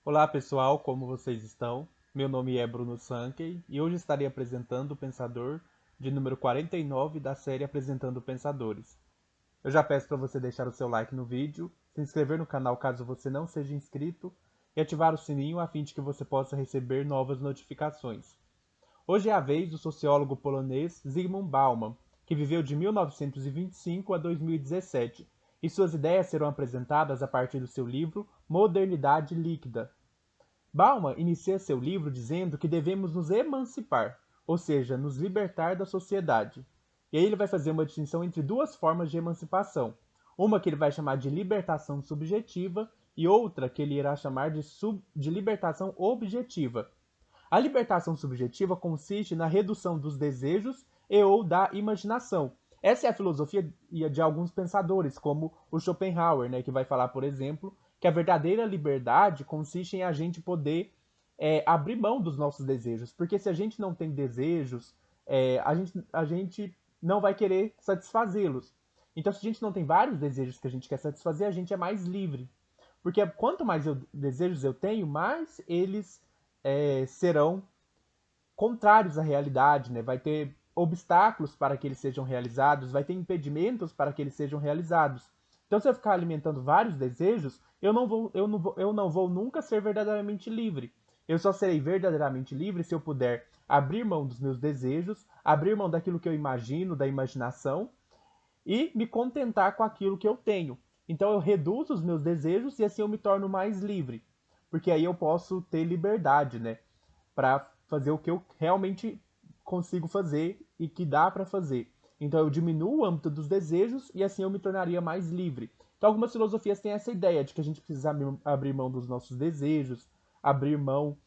Olá pessoal, como vocês estão? Meu nome é Bruno Sankey e hoje estarei apresentando o Pensador de número 49 da série Apresentando Pensadores. Eu já peço para você deixar o seu like no vídeo, se inscrever no canal caso você não seja inscrito e ativar o sininho a fim de que você possa receber novas notificações. Hoje é a vez do sociólogo polonês Zygmunt Bauman, que viveu de 1925 a 2017, e suas ideias serão apresentadas a partir do seu livro Modernidade Líquida. Bauman inicia seu livro dizendo que devemos nos emancipar, ou seja, nos libertar da sociedade. E aí ele vai fazer uma distinção entre duas formas de emancipação. Uma que ele vai chamar de libertação subjetiva e outra que ele irá chamar de libertação objetiva. A libertação subjetiva consiste na redução dos desejos e ou da imaginação. Essa é a filosofia de alguns pensadores, como o Schopenhauer, né, que vai falar, por exemplo, que a verdadeira liberdade consiste em a gente poder abrir mão dos nossos desejos. Porque se a gente não tem desejos, a gente não vai querer satisfazê-los. Então, se a gente não tem vários desejos que a gente quer satisfazer, a gente é mais livre. Porque quanto mais desejos eu tenho, mais eles serão contrários à realidade, né? Vai ter obstáculos para que eles sejam realizados, vai ter impedimentos para que eles sejam realizados. Então, se eu ficar alimentando vários desejos, eu não vou nunca ser verdadeiramente livre. Eu só serei verdadeiramente livre se eu puder abrir mão dos meus desejos, abrir mão daquilo que eu imagino, da imaginação, e me contentar com aquilo que eu tenho. Então eu reduzo os meus desejos e assim eu me torno mais livre, porque aí eu posso ter liberdade, né, para fazer o que eu realmente consigo fazer e que dá para fazer. Então eu diminuo o âmbito dos desejos e assim eu me tornaria mais livre. Então algumas filosofias têm essa ideia de que a gente precisa abrir mão dos nossos desejos, abrir mão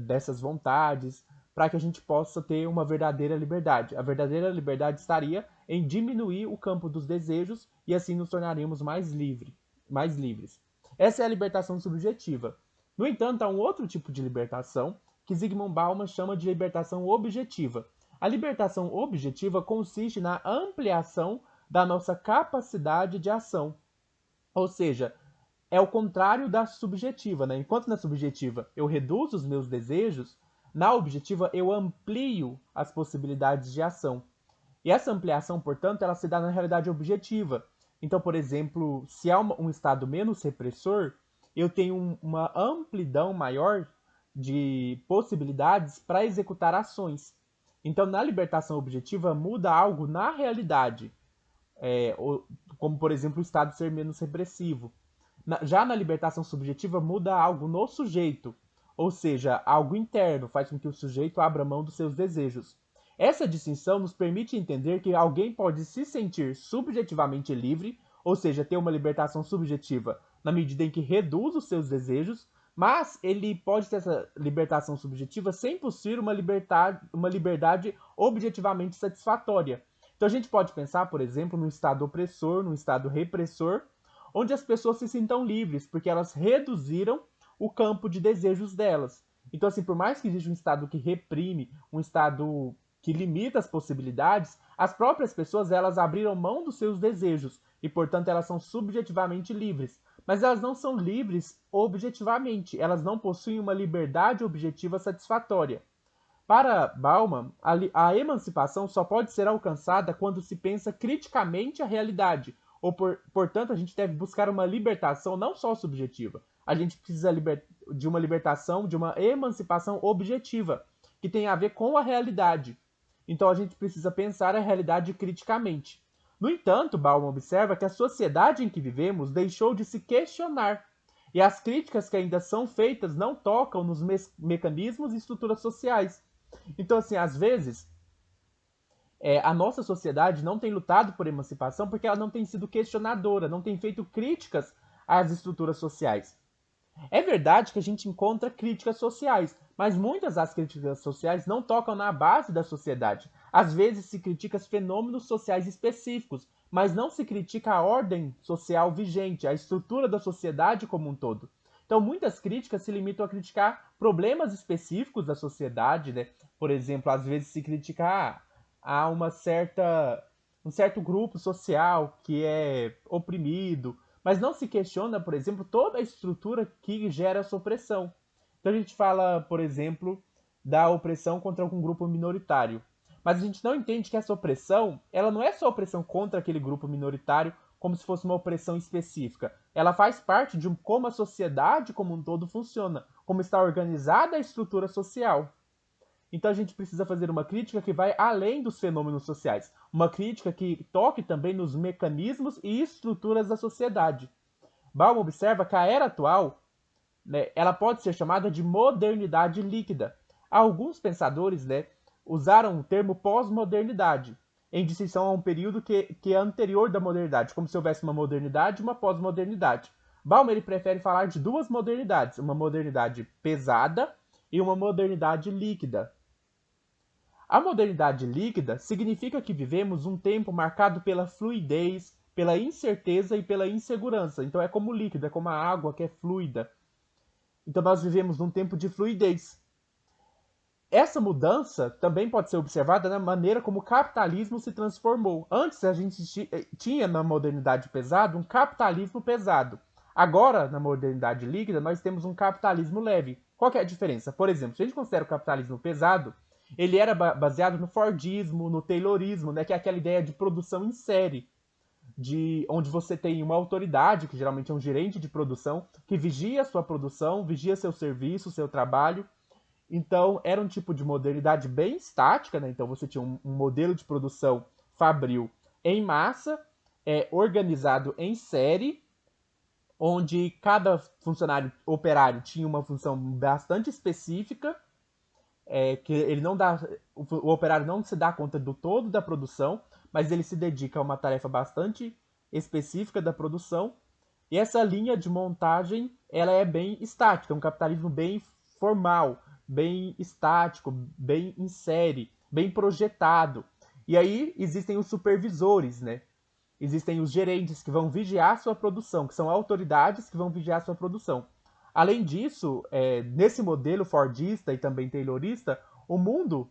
dessas vontades, para que a gente possa ter uma verdadeira liberdade. A verdadeira liberdade estaria em diminuir o campo dos desejos e assim nos tornaríamos mais livres. Essa é a libertação subjetiva. No entanto, há um outro tipo de libertação que Zygmunt Bauman chama de libertação objetiva. A libertação objetiva consiste na ampliação da nossa capacidade de ação. Ou seja, é o contrário da subjetiva, né? Enquanto na subjetiva eu reduzo os meus desejos, na objetiva eu amplio as possibilidades de ação. E essa ampliação, portanto, ela se dá na realidade objetiva. Então, por exemplo, se há um estado menos repressor, eu tenho uma amplidão maior de possibilidades para executar ações. Então, na libertação objetiva, muda algo na realidade, é, como, por exemplo, o estado ser menos repressivo. Já na libertação subjetiva, muda algo no sujeito, ou seja, algo interno, faz com que o sujeito abra mão dos seus desejos. Essa distinção nos permite entender que alguém pode se sentir subjetivamente livre, ou seja, ter uma libertação subjetiva na medida em que reduz os seus desejos, mas ele pode ter essa libertação subjetiva sem possuir uma liberdade objetivamente satisfatória. Então a gente pode pensar, por exemplo, num estado opressor, num estado repressor, onde as pessoas se sintam livres, porque elas reduziram o campo de desejos delas. Então, assim, por mais que exista um estado que reprime, um estado que limita as possibilidades, as próprias pessoas elas abriram mão dos seus desejos e, portanto, elas são subjetivamente livres. Mas elas não são livres objetivamente, elas não possuem uma liberdade objetiva satisfatória. Para Bauman, a emancipação só pode ser alcançada quando se pensa criticamente a realidade, portanto, a gente deve buscar uma libertação não só subjetiva, a gente precisa de uma libertação, de uma emancipação objetiva, que tem a ver com a realidade. Então, a gente precisa pensar a realidade criticamente. No entanto, Bauman observa que a sociedade em que vivemos deixou de se questionar. E as críticas que ainda são feitas não tocam nos mecanismos e estruturas sociais. Então, assim, às vezes, a nossa sociedade não tem lutado por emancipação porque ela não tem sido questionadora, não tem feito críticas às estruturas sociais. É verdade que a gente encontra críticas sociais, mas muitas das críticas sociais não tocam na base da sociedade. Às vezes se critica fenômenos sociais específicos, mas não se critica a ordem social vigente, a estrutura da sociedade como um todo. Então, muitas críticas se limitam a criticar problemas específicos da sociedade, né? Por exemplo, às vezes se critica um certo grupo social que é oprimido, mas não se questiona, por exemplo, toda a estrutura que gera essa opressão. Então a gente fala, por exemplo, da opressão contra algum grupo minoritário. Mas a gente não entende que essa opressão, ela não é só opressão contra aquele grupo minoritário, como se fosse uma opressão específica. Ela faz parte de como a sociedade como um todo funciona, como está organizada a estrutura social. Então a gente precisa fazer uma crítica que vai além dos fenômenos sociais, uma crítica que toque também nos mecanismos e estruturas da sociedade. Baum observa que a era atual, né, ela pode ser chamada de modernidade líquida. Alguns pensadores, né, usaram o termo pós-modernidade, em distinção a um período que é anterior da modernidade, como se houvesse uma modernidade e uma pós-modernidade. Baum ele prefere falar de duas modernidades, uma modernidade pesada e uma modernidade líquida. A modernidade líquida significa que vivemos um tempo marcado pela fluidez, pela incerteza e pela insegurança. Então é como líquido, é como a água que é fluida. Então nós vivemos num tempo de fluidez. Essa mudança também pode ser observada na maneira como o capitalismo se transformou. Antes a gente tinha na modernidade pesada um capitalismo pesado. Agora, na modernidade líquida, nós temos um capitalismo leve. Qual que é a diferença? Por exemplo, se a gente considera o capitalismo pesado, ele era baseado no Fordismo, no Taylorismo, né, que é aquela ideia de produção em série, de onde você tem uma autoridade, que geralmente é um gerente de produção, que vigia a sua produção, vigia seu serviço, seu trabalho. Então, era um tipo de modernidade bem estática, né? Então, você tinha um modelo de produção fabril em massa, organizado em série, onde cada funcionário operário tinha uma função bastante específica, que ele não dá, o operário não se dá conta do todo da produção, mas ele se dedica a uma tarefa bastante específica da produção. E essa linha de montagem, ela é bem estática, é um capitalismo bem formal, bem estático, bem em série, bem projetado. E aí existem os supervisores, né? Existem os gerentes que vão vigiar sua produção, que são autoridades que vão vigiar sua produção. Além disso, nesse modelo fordista e também taylorista, o mundo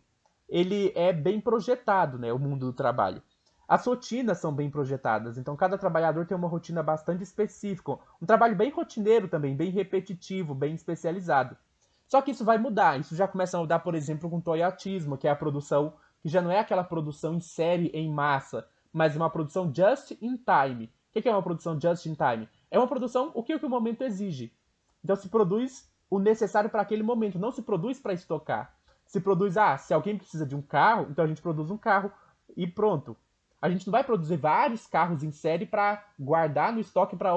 ele é bem projetado, né? O mundo do trabalho. As rotinas são bem projetadas, então cada trabalhador tem uma rotina bastante específica, um trabalho bem rotineiro também, bem repetitivo, bem especializado. Só que isso vai mudar, isso já começa a mudar, por exemplo, com o toyotismo, que é a produção que já não é aquela produção em série, em massa, mas uma produção just in time. O que é uma produção just in time? É uma produção o que o momento exige. Então se produz o necessário para aquele momento, não se produz para estocar. Se produz, se alguém precisa de um carro, então a gente produz um carro e pronto. A gente não vai produzir vários carros em série para guardar no estoque para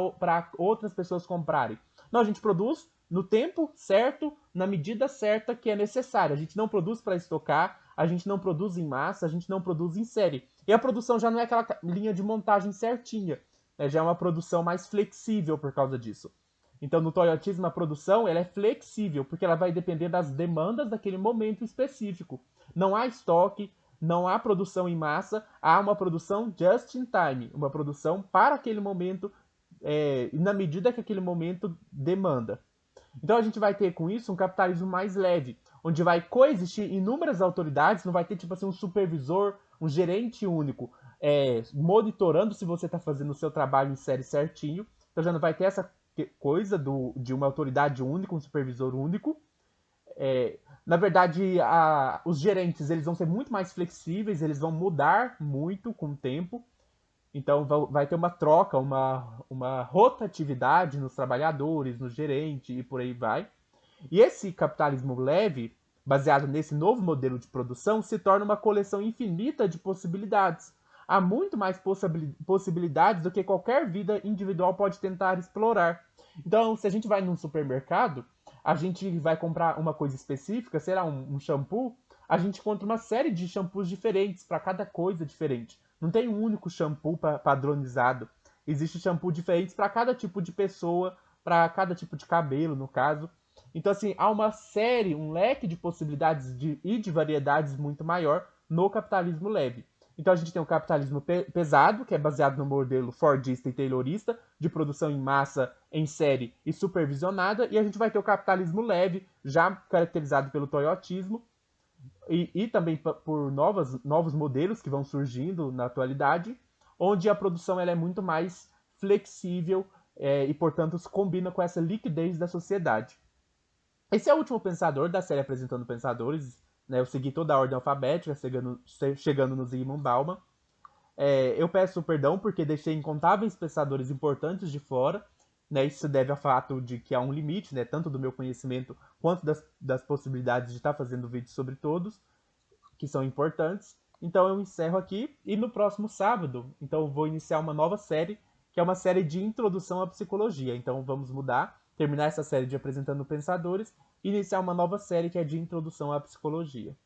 outras pessoas comprarem. Não, a gente produz no tempo certo, na medida certa que é necessária. A gente não produz para estocar, a gente não produz em massa, a gente não produz em série. E a produção já não é aquela linha de montagem certinha, né? Já é uma produção mais flexível por causa disso. Então, no toyotismo, a produção ela é flexível, porque ela vai depender das demandas daquele momento específico. Não há estoque, não há produção em massa, há uma produção just in time, uma produção para aquele momento, na medida que aquele momento demanda. Então a gente vai ter com isso um capitalismo mais leve, onde vai coexistir inúmeras autoridades, não vai ter tipo assim um supervisor, um gerente único, monitorando se você está fazendo o seu trabalho em série certinho. Então já não vai ter essa coisa de uma autoridade única, um supervisor único. Na verdade, os gerentes eles vão ser muito mais flexíveis, eles vão mudar muito com o tempo. Então vai ter uma troca, uma rotatividade nos trabalhadores, no gerente e por aí vai. E esse capitalismo leve, baseado nesse novo modelo de produção, se torna uma coleção infinita de possibilidades. Há muito mais possibilidades do que qualquer vida individual pode tentar explorar. Então, se a gente vai num supermercado, a gente vai comprar uma coisa específica, será um shampoo, a gente encontra uma série de shampoos diferentes para cada coisa diferente. Não tem um único shampoo padronizado. Existe shampoo diferentes para cada tipo de pessoa, para cada tipo de cabelo, no caso. Então, assim, há uma série, um leque de possibilidades e de variedades muito maior no capitalismo leve. Então, a gente tem o capitalismo pesado, que é baseado no modelo fordista e taylorista, de produção em massa, em série e supervisionada. E a gente vai ter o capitalismo leve, já caracterizado pelo toyotismo, e também por novos modelos que vão surgindo na atualidade, onde a produção ela é muito mais flexível e, portanto, se combina com essa liquidez da sociedade. Esse é o último pensador da série Apresentando Pensadores. Né? Eu segui toda a ordem alfabética, chegando no Zygmunt Bauman. Eu peço perdão porque deixei incontáveis pensadores importantes de fora. Né? Isso se deve ao fato de que há um limite, né? Tanto do meu conhecimento quanto das possibilidades de estar fazendo vídeos sobre todos, que são importantes. Então eu encerro aqui e no próximo sábado, então eu vou iniciar uma nova série, que é uma série de introdução à psicologia. Então vamos mudar, terminar essa série de Apresentando Pensadores e iniciar uma nova série que é de introdução à psicologia.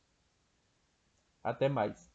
Até mais.